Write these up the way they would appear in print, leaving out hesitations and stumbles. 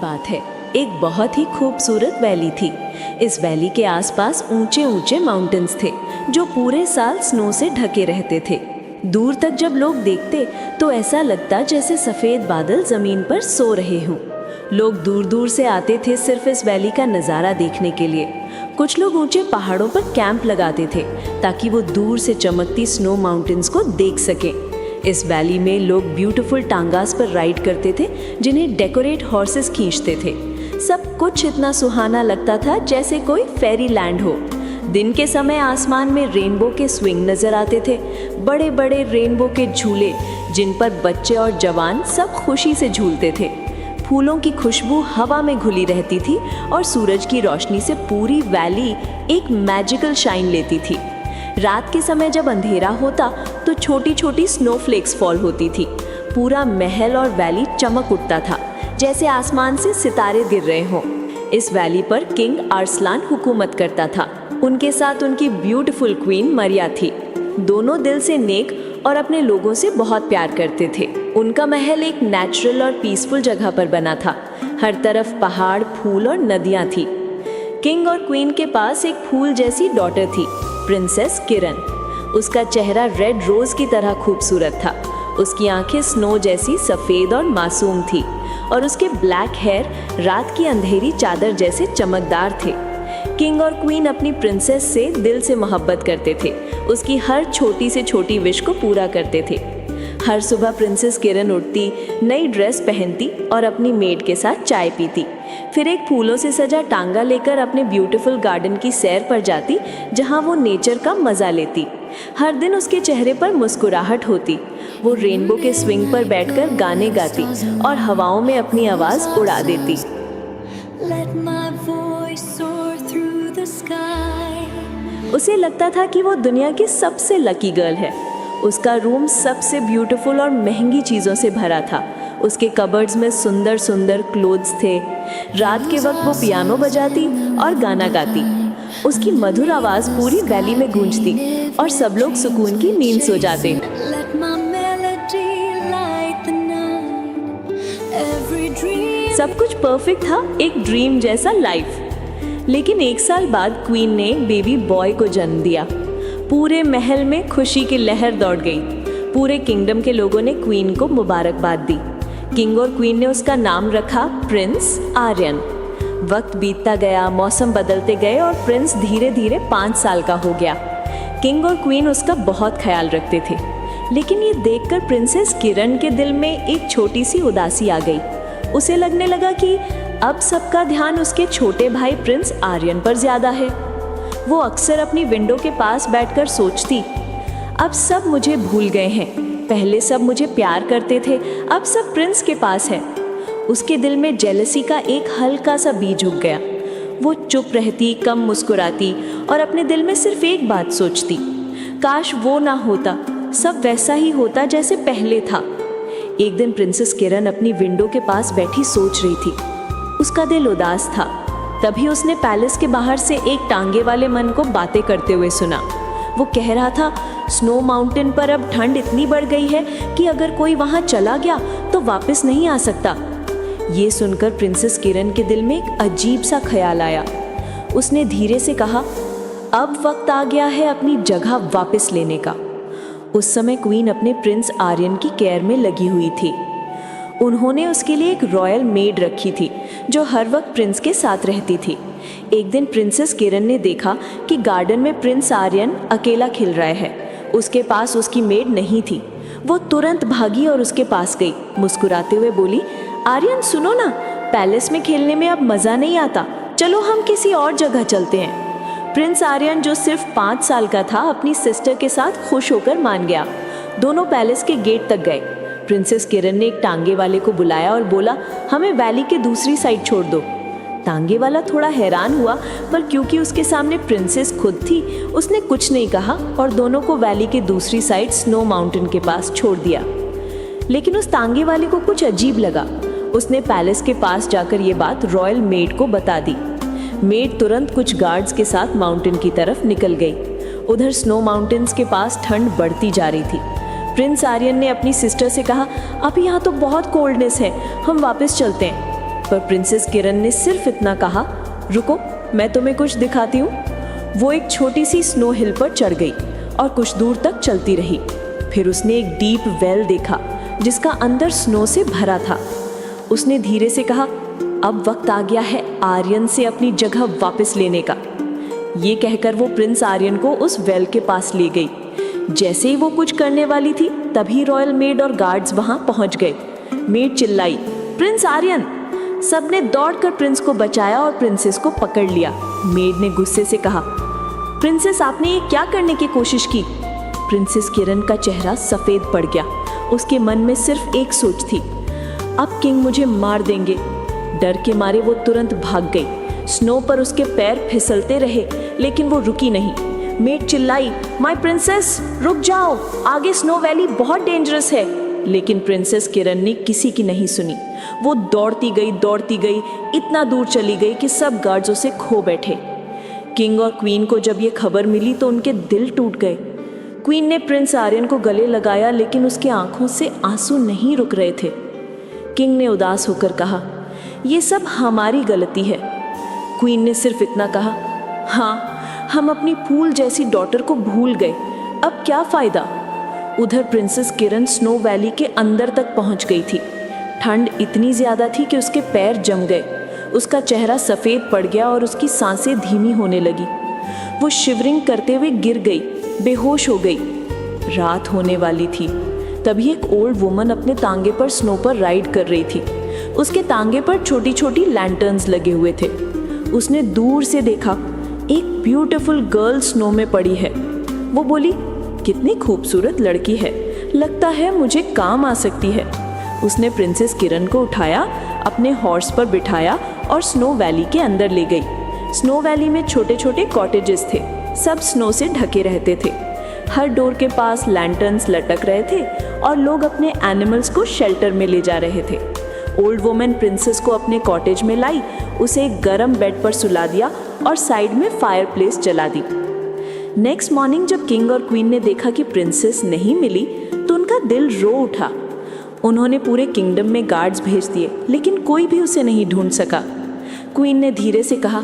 बात है। एक बहुत ही खूबसूरत वैली थी। इस वैली के आसपास ऊंचे ऊंचे माउंटेन्स थे जो पूरे साल स्नो से ढके रहते थे। दूर तक जब लोग देखते तो ऐसा लगता जैसे सफ़ेद बादल ज़मीन पर सो रहे हों। लोग दूर दूर से आते थे सिर्फ इस वैली का नज़ारा देखने के लिए। कुछ लोग ऊंचे पहाड़ों पर कैंप लगाते थे ताकि वो दूर से चमकती स्नो माउंटेन्स को देख सकें। इस वैली में लोग ब्यूटीफुल टांगास पर राइड करते थे जिन्हें डेकोरेट हॉर्सेस खींचते थे। सब कुछ इतना सुहाना लगता था जैसे कोई फेरी लैंड हो। दिन के समय आसमान में रेनबो के स्विंग नजर आते थे, बड़े बड़े रेनबो के झूले जिन पर बच्चे और जवान सब खुशी से झूलते थे। फूलों की खुशबू हवा में घुली रहती थी और सूरज की रोशनी से पूरी वैली एक मैजिकल शाइन लेती थी। रात के समय जब अंधेरा होता तो छोटी छोटी स्नोफ्लेक्स फॉल होती थी। पूरा महल और वैली चमक उठता था जैसे आसमान से सितारे गिर रहे हों। इस वैली पर किंग अरसलान हुकूमत करता था। उनके साथ उनकी ब्यूटीफुल क्वीन मरिया थी। दोनों दिल से नेक और अपने लोगों से बहुत प्यार करते थे। उनका महल एक नेचुरल और पीसफुल जगह पर बना था। हर तरफ पहाड़, फूल और नदियाँ थी। किंग और क्वीन के पास एक फूल जैसी डॉटर थी, प्रिंसेस किरण। उसका चेहरा रेड रोज की तरह खूबसूरत था। उसकी आंखें स्नो जैसी सफ़ेद और मासूम थी और उसके ब्लैक हेयर रात की अंधेरी चादर जैसे चमकदार थे। किंग और क्वीन अपनी प्रिंसेस से दिल से मोहब्बत करते थे। उसकी हर छोटी से छोटी विश को पूरा करते थे। हर सुबह प्रिंसेस किरण उठती, नई ड्रेस पहनती और अपनी मेड के साथ चाय पीती। फिर एक फूलों से सजा टांगा लेकर अपने ब्यूटीफुल गार्डन की सैर पर जाती जहां वो नेचर का मज़ा लेती। हर दिन उसके चेहरे पर मुस्कुराहट होती। वो रेनबो के स्विंग पर बैठकर गाने गाती और हवाओं में अपनी आवाज़ उड़ा देती। उसे लगता था कि वो दुनिया की सबसे लकी गर्ल है। उसका रूम सबसे ब्यूटीफुल और महंगी चीज़ों से भरा था। उसके कबर्ड्स में सुंदर सुंदर क्लोथ्स थे। रात के वक्त वो पियानो बजाती और गाना गाती। उसकी मधुर आवाज़ पूरी वैली में गूंजती और सब लोग सुकून की नींद सो जाते। सब कुछ परफेक्ट था, एक ड्रीम जैसा लाइफ। लेकिन एक साल बाद क्वीन ने एक बेबी बॉय को जन्म दिया। पूरे महल में खुशी की लहर दौड़ गई। पूरे किंगडम के लोगों ने क्वीन को मुबारकबाद दी। किंग और क्वीन ने उसका नाम रखा प्रिंस आर्यन। वक्त बीतता गया, मौसम बदलते गए और प्रिंस धीरे धीरे 5 साल का हो गया। किंग और क्वीन उसका बहुत ख्याल रखते थे। लेकिन ये देखकर प्रिंसेस किरण के दिल में एक छोटी सी उदासी आ गई। उसे लगने लगा कि अब सबका ध्यान उसके छोटे भाई प्रिंस आर्यन पर ज़्यादा है। वो अक्सर अपनी विंडो के पास बैठकर सोचती, अब सब मुझे भूल गए हैं। पहले सब मुझे प्यार करते थे, अब सब प्रिंस के पास है। उसके दिल में जेलसी का एक हल्का सा बीज उग गया। वो चुप रहती, कम मुस्कुराती और अपने दिल में सिर्फ एक बात सोचती, काश वो ना होता, सब वैसा ही होता जैसे पहले था। एक दिन प्रिंसेस किरण अपनी विंडो के पास बैठी सोच रही थी। उसका दिल उदास था। तभी उसने पैलेस के बाहर से एक टांगे वाले मन को बातें करते हुए सुना। वो कह रहा था, स्नो माउंटेन पर अब ठंड इतनी बढ़ गई है कि अगर कोई वहाँ चला गया तो वापस नहीं आ सकता। ये सुनकर प्रिंसेस किरण के दिल में एक अजीब सा ख्याल आया। उसने धीरे से कहा, अब वक्त आ गया है अपनी जगह वापस लेने का। उस समय क्वीन अपने प्रिंस आर्यन की केयर में लगी हुई थी। उन्होंने उसके लिए एक रॉयल मेड रखी थी जो हर वक्त प्रिंस के साथ रहती थी। एक दिन प्रिंसेस किरण ने देखा कि गार्डन में प्रिंस आर्यन अकेला खेल रहा है। उसके पास उसकी मेड नहीं थी। वो तुरंत भागी और उसके पास गई। मुस्कुराते हुए बोली, आर्यन सुनो ना, पैलेस में खेलने में अब मज़ा नहीं आता, चलो हम किसी और जगह चलते हैं। प्रिंस आर्यन जो सिर्फ 5 साल का था अपनी सिस्टर के साथ खुश होकर मान गया। दोनों पैलेस के गेट तक गए। प्रिंसेस किरण ने एक टांगे वाले को बुलाया और बोला, हमें वैली के दूसरी साइड छोड़ दो। टांगे वाला थोड़ा हैरान हुआ, पर क्योंकि उसके सामने प्रिंसेस खुद थी, उसने कुछ नहीं कहा और दोनों को वैली के दूसरी साइड स्नो माउंटेन के पास छोड़ दिया। लेकिन उस टांगे वाले को कुछ अजीब लगा। उसने पैलेस के पास जाकर ये बात रॉयल मेड को बता दी। मेड तुरंत कुछ गार्ड्स के साथ माउंटेन की तरफ निकल गई। उधर स्नो माउंटेन्स के पास ठंड बढ़ती जा रही थी। प्रिंस आर्यन ने अपनी सिस्टर से कहा, अब यहाँ तो बहुत कोल्डनेस है, हम वापस चलते हैं। पर प्रिंसेस किरण ने सिर्फ इतना कहा, रुको मैं तुम्हें कुछ दिखाती हूँ। वो एक छोटी सी स्नो हिल पर चढ़ गई और कुछ दूर तक चलती रही। फिर उसने एक डीप वेल देखा जिसका अंदर स्नो से भरा था। उसने धीरे से कहा, अब वक्त आ गया है आर्यन से अपनी जगह वापस लेने का। ये कहकर वो प्रिंस आर्यन को उस वेल के पास ले गई। जैसे ही वो कुछ करने वाली थी तभी रॉयल मेड और गार्ड्स वहां पहुंच गए। मेड चिल्लाई, प्रिंस आर्यन! सबने दौड़कर प्रिंस को बचाया और प्रिंसेस को पकड़ लिया। मेड ने गुस्से से कहा, प्रिंसेस आपने ये क्या करने की कोशिश की? प्रिंसेस किरण का चेहरा सफेद पड़ गया। उसके मन में सिर्फ एक सोच थी, अब किंग मुझे मार देंगे। डर के मारे वो तुरंत भाग गई। स्नो पर उसके पैर फिसलते रहे लेकिन वो रुकी नहीं। मेड चिल्लाई, माय प्रिंसेस रुक जाओ, आगे स्नो वैली बहुत डेंजरस है। लेकिन प्रिंसेस किरण ने किसी की नहीं सुनी। वो दौड़ती गई, इतना दूर चली गई कि सब गार्ड्स उसे खो बैठे। किंग और क्वीन को जब ये खबर मिली तो उनके दिल टूट गए। क्वीन ने प्रिंस आर्यन को गले लगाया लेकिन उसकी आंखों से आंसू नहीं रुक रहे थे। किंग ने उदास होकर कहा, ये सब हमारी गलती है। क्वीन ने सिर्फ इतना कहा, हाँ हम अपनी फूल जैसी डॉटर को भूल गए, अब क्या फायदा। उधर प्रिंसेस किरण स्नो वैली के अंदर तक पहुंच गई थी। ठंड इतनी ज्यादा थी कि उसके पैर जम गए। उसका चेहरा सफेद पड़ गया और उसकी सांसें धीमी होने लगी। वो शिवरिंग करते हुए गिर गई, बेहोश हो गई। रात होने वाली थी। तभी एक ओल्ड वुमन अपने तांगे पर स्नो पर राइड कर रही थी। उसके तांगे पर छोटी छोटी लैंटर्न्स लगे हुए थे। उसने दूर से देखा, एक ब्यूटीफुल गर्ल स्नो में पड़ी है। वो बोली, कितनी खूबसूरत लड़की है, लगता है मुझे काम आ सकती है। उसने प्रिंसेस किरण को उठाया, अपने हॉर्स पर बिठाया और स्नो वैली के अंदर ले गई। स्नो वैली में छोटे छोटे कॉटेजेस थे, सब स्नो से ढके रहते थे। हर डोर के पास लैंटर्न्स लटक रहे थे और लोग अपने एनिमल्स को शेल्टर में ले जा रहे थे। ओल्ड वुमन प्रिंसेस को अपने कॉटेज में लाई, उसे एक गर्म बेड पर सुला दिया और साइड में फायर प्लेस जला दी। नेक्स्ट मॉर्निंग जब किंग और क्वीन ने देखा कि प्रिंसेस नहीं मिली तो उनका दिल रो उठा। उन्होंने पूरे किंगडम में गार्ड्स भेज दिए लेकिन कोई भी उसे नहीं ढूंढ सका। क्वीन ने धीरे से कहा,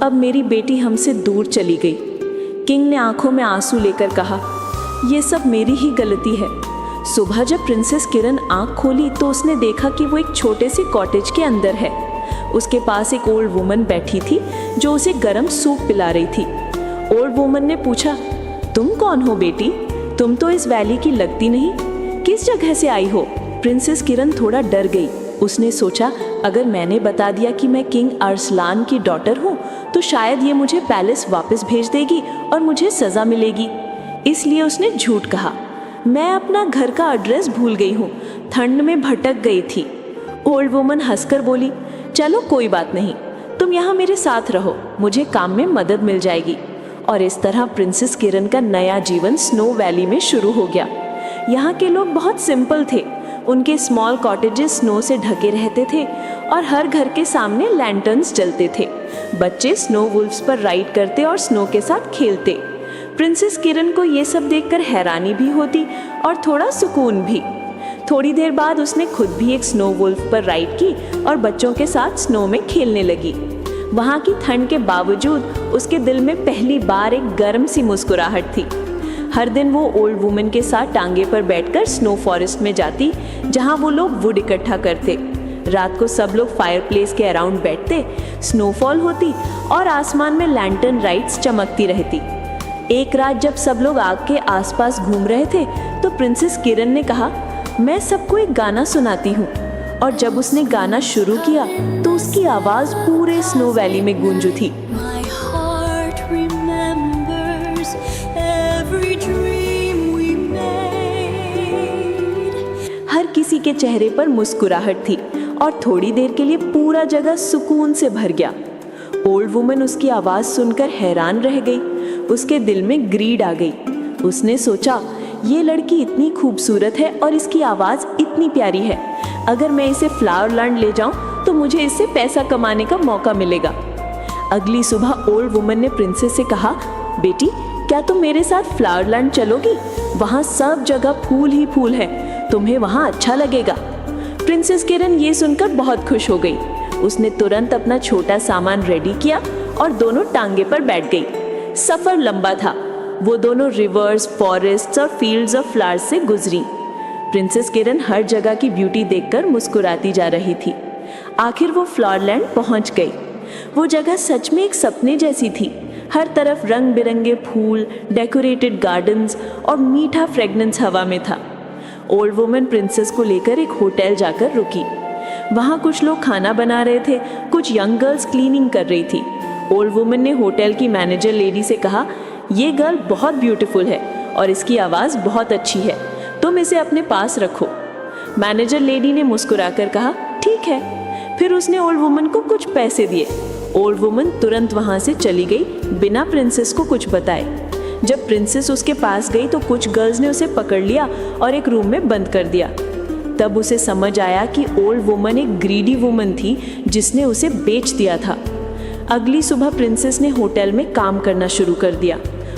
अब मेरी बेटी हमसे दूर चली गई। किंग ने आंखों में आंसू लेकर कहा, ये सब मेरी ही गलती है। सुबह जब प्रिंसेस किरण आंख खोली तो उसने देखा कि वो एक छोटे से कॉटेज के अंदर है। उसके पास एक ओल्ड वुमन बैठी थी जो उसे गर्म सूप पिला रही थी। ओल्ड वुमन ने पूछा, तुम कौन हो बेटी? तुम तो इस वैली की लगती नहीं, किस जगह से आई हो? प्रिंसेस किरण थोड़ा डर गई। उसने सोचा, अगर मैंने बता दिया कि मैं किंग अरसलान की डॉटर हूँ तो शायद ये मुझे पैलेस वापस भेज देगी और मुझे सज़ा मिलेगी। इसलिए उसने झूठ कहा, मैं अपना घर का एड्रेस भूल गई हूँ, ठंड में भटक गई थी। ओल्ड वुमन हंसकर बोली, चलो कोई बात नहीं, तुम यहाँ मेरे साथ रहो, मुझे काम में मदद मिल जाएगी। और इस तरह प्रिंसेस किरण का नया जीवन स्नो वैली में शुरू हो गया। यहाँ के लोग बहुत सिंपल थे। उनके स्मॉल कॉटेजेस स्नो से ढके रहते थे और हर घर के सामने लैंटर्न्स जलते थे। बच्चे स्नो वुल्फ्स पर राइड करते और स्नो के साथ खेलते। प्रिंसेस किरण को ये सब देखकर हैरानी भी होती और थोड़ा सुकून भी। थोड़ी देर बाद उसने खुद भी एक स्नो वुल्फ पर राइड की और बच्चों के साथ स्नो में खेलने लगी। वहाँ की ठंड के बावजूद उसके दिल में पहली बार एक गर्म सी मुस्कुराहट थी। हर दिन वो ओल्ड वुमन के साथ टांगे पर बैठकर स्नो फॉरेस्ट में जाती, जहाँ वो लोग वुड इकट्ठा करते। रात को सब लोग फायर प्लेस के अराउंड बैठते, स्नोफॉल होती और आसमान में लैंटर्न लाइट्स चमकती रहती। एक रात जब सब लोग आग के आसपास घूम रहे थे तो प्रिंसेस किरण ने कहा, मैं सबको एक गाना सुनाती हूँ। और जब उसने गाना शुरू किया तो उसकी आवाज़ पूरे स्नो वैली में गूंज उठी। हर किसी के चेहरे पर मुस्कुराहट थी और थोड़ी देर के लिए पूरा जगह सुकून से भर गया। ओल्ड वुमन उसकी आवाज़ सुनकर हैरान रह गई। उसके दिल में ग्रीड आ गई। उसने सोचा, ये लड़की इतनी खूबसूरत है और इसकी आवाज़ इतनी प्यारी है। अगर मैं इसे फ्लावर लैंड ले जाऊं तो मुझे इससे पैसा कमाने का मौका मिलेगा। अगली सुबह ओल्ड वुमन ने प्रिंसेस से कहा, बेटी क्या तुम मेरे साथ फ्लावर लैंड चलोगी? वहाँ सब जगह फूल ही फूल है, तुम्हें वहाँ अच्छा लगेगा। प्रिंसेस किरण ये सुनकर बहुत खुश हो गई। उसने तुरंत अपना छोटा सामान रेडी किया और दोनों टांगे पर बैठ गई। सफर लंबा था। वो दोनों रिवर्स, फॉरेस्ट्स और फील्ड्स ऑफ फ्लावर्स से गुजरी। प्रिंसेस किरण हर जगह की ब्यूटी देखकर मुस्कुराती जा रही थी। आखिर वो फ्लावरलैंड पहुंच गई। वो जगह सच में एक सपने जैसी थी। हर तरफ रंग बिरंगे फूल, डेकोरेटेड गार्डन्स और मीठा फ्रेगनेंस हवा में था। ओल्ड वुमन प्रिंसेस को लेकर एक होटल जाकर रुकी। वहाँ कुछ लोग खाना बना रहे थे, कुछ यंग गर्ल्स क्लीनिंग कर रही थी। ओल्ड वुमन ने होटल की मैनेजर लेडी से कहा, ये गर्ल बहुत ब्यूटीफुल है और इसकी आवाज़ बहुत अच्छी है, तुम इसे अपने पास रखो। मैनेजर लेडी ने मुस्कुराकर कहा, ठीक है। फिर उसने ओल्ड वुमन को कुछ पैसे दिए। ओल्ड वुमन तुरंत वहाँ से चली गई बिना प्रिंसेस को कुछ बताए। जब प्रिंसेस उसके पास गई तो कुछ गर्ल्स ने उसे पकड़ लिया और एक रूम में बंद कर दिया। तब उसे समझ आया कि ओल्ड वुमन एक ग्रीडी वुमन थी जिसने उसे बेच दिया था। अगली सुबह प्रिंसेस ने होटल में काम करना शुरू कर दिया।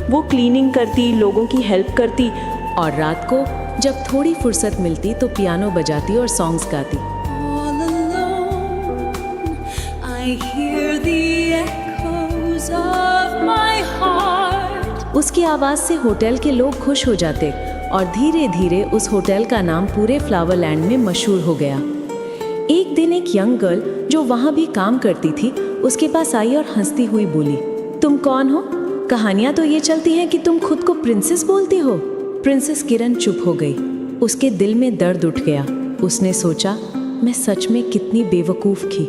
वो क्लीनिंग करती, लोगों की हेल्प करती और रात को जब थोड़ी फुर्सत मिलती तो पियानो बजाती और सॉन्ग्स गाती। All alone, I hear the echoes of my heart. उसकी आवाज़ से होटल के लोग खुश हो जाते और धीरे धीरे उस होटल का नाम पूरे फ्लावरलैंड में मशहूर हो गया। एक दिन एक यंग गर्ल जो वहाँ भी काम करती थी उसके पास आई और हंसती हुई बोली, तुम कौन हो? कहानियाँ तो ये चलती हैं कि तुम खुद को प्रिंसेस बोलती हो। प्रिंसेस किरण चुप हो गई। उसके दिल में दर्द उठ गया। उसने सोचा, मैं सच में कितनी बेवकूफ़ थी।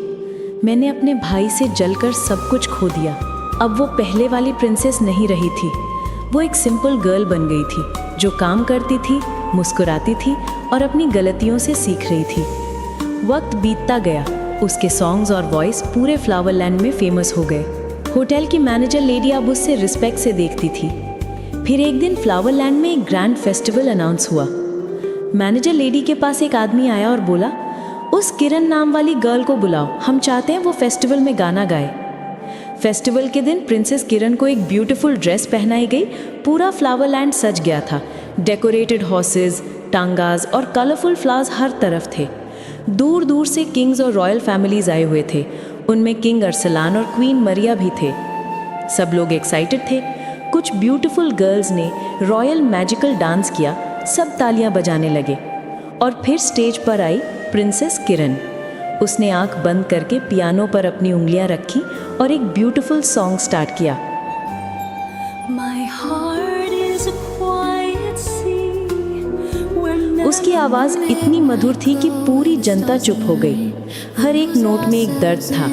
मैंने अपने भाई से जलकर सब कुछ खो दिया। अब वो पहले वाली प्रिंसेस नहीं रही थी। वो एक सिंपल गर्ल बन गई थी जो काम करती थी, मुस्कुराती थी और अपनी गलतियों से सीख रही थी। वक्त बीतता गया। उसके सॉन्ग्स और वॉइस पूरे फ्लावरलैंड में फेमस हो गए। होटल की मैनेजर लेडी अब उससे रिस्पेक्ट से देखती थी। फिर एक दिन फ्लावरलैंड में एक ग्रैंड फेस्टिवल अनाउंस हुआ। मैनेजर लेडी के पास एक आदमी आया और बोला, उस किरण नाम वाली गर्ल को बुलाओ, हम चाहते हैं वो फेस्टिवल में गाना गाए। फेस्टिवल के दिन प्रिंसेस किरण को एक ब्यूटीफुल ड्रेस पहनाई गई। पूरा फ्लावरलैंड सज गया था। डेकोरेटेड हॉर्सेस, टांगास और कलरफुल फ्लावर्स हर तरफ थे। दूर दूर से किंग्स और रॉयल फैमिलीज आए हुए थे। उनमें किंग अरसलान और क्वीन मरिया भी थे। सब लोग एक्साइटेड थे। कुछ ब्यूटीफुल गर्ल्स ने रॉयल मैजिकल डांस किया। सब तालियां बजाने लगे और फिर स्टेज पर आई प्रिंसेस किरण। उसने आंख बंद करके पियानो पर अपनी उंगलियां रखी और एक ब्यूटीफुल सॉन्ग स्टार्ट किया। My heart is a quiet sea where उसकी आवाज़ इतनी मधुर थी कि पूरी जनता चुप हो गई। हर एक नोट में एक दर्द था,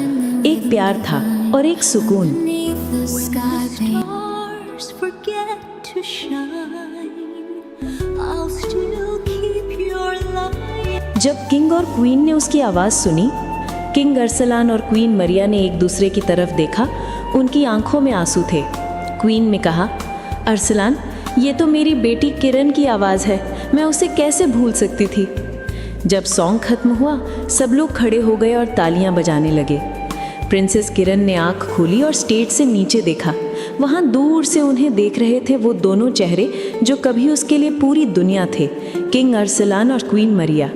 एक प्यार था और एक सुकून। beneath the sky stars forget to shine, I'll still keep your light. जब किंग और क्वीन ने उसकी आवाज़ सुनी, किंग अरसलान और क्वीन मरिया ने एक दूसरे की तरफ देखा। उनकी आंखों में आंसू थे। क्वीन ने कहा, अरसलान, ये तो मेरी बेटी किरण की आवाज़ है, मैं उसे कैसे भूल सकती थी। जब सॉन्ग खत्म हुआ, सब लोग खड़े हो गए और तालियां बजाने लगे। प्रिंसेस किरण ने आंख खोली और स्टेज से नीचे देखा। वहाँ दूर से उन्हें देख रहे थे वो दोनों चेहरे जो कभी उसके लिए पूरी दुनिया थे, किंग अरसलान और क्वीन मरिया।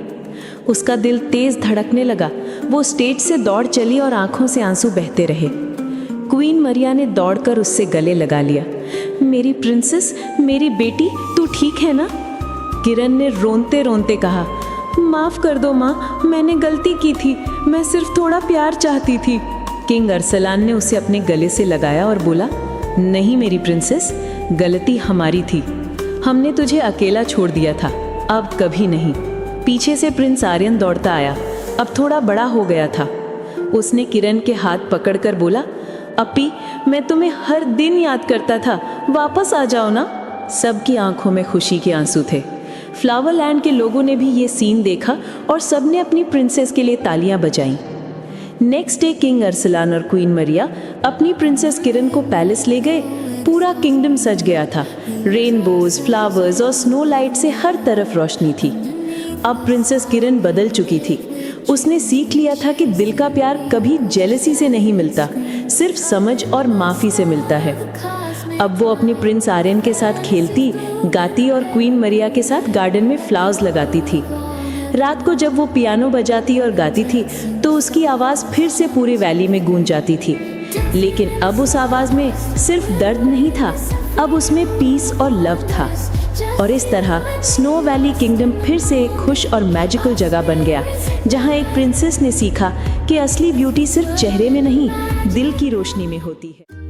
उसका दिल तेज धड़कने लगा। वो स्टेज से दौड़ चली और आंखों से आंसू बहते रहे। क्वीन मरिया ने दौड़कर उससे गले लगा लिया। मेरी प्रिंसेस, मेरी बेटी, तू ठीक है ना? किरण ने रोते रोते कहा, माफ़ कर दो माँ, मैंने गलती की थी, मैं सिर्फ थोड़ा प्यार चाहती थी। किंग अरसलान ने उसे अपने गले से लगाया और बोला, नहीं मेरी प्रिंसेस, गलती हमारी थी। हमने तुझे अकेला छोड़ दिया था, अब कभी नहीं। पीछे से प्रिंस आर्यन दौड़ता आया। अब थोड़ा बड़ा हो गया था। उसने किरण के हाथ पकड़कर बोला, अपी, मैं तुम्हें हर दिन याद करता था, वापस आ जाओ ना। सबकी आंखों में खुशी के आंसू थे। फ्लावरलैंड के लोगों ने भी ये सीन देखा और सबने अपनी प्रिंसेस के लिए तालियां बजाईं। नेक्स्ट डे किंग अरसलान और क्वीन मरिया अपनी प्रिंसेस किरण को पैलेस ले गए। पूरा किंगडम सज गया था। रेनबोज, फ्लावर्स और स्नो लाइट से हर तरफ रोशनी थी। अब प्रिंसेस किरण बदल चुकी थी। उसने सीख लिया था कि दिल का प्यार कभी जेलसी से नहीं मिलता, सिर्फ समझ और माफ़ी से मिलता है। अब वो अपने प्रिंस आर्यन के साथ खेलती, गाती और क्वीन मरिया के साथ गार्डन में फ्लावर्स लगाती थी। रात को जब वो पियानो बजाती और गाती थी तो उसकी आवाज़ फिर से पूरे वैली में गूंज जाती थी। लेकिन अब उस आवाज़ में सिर्फ दर्द नहीं था, अब उसमें पीस और लव था। और इस तरह स्नो वैली किंगडम फिर से एक खुश और मैजिकल जगह बन गया, जहाँ एक प्रिंसेस ने सीखा कि असली ब्यूटी सिर्फ चेहरे में नहीं, दिल की रोशनी में होती है।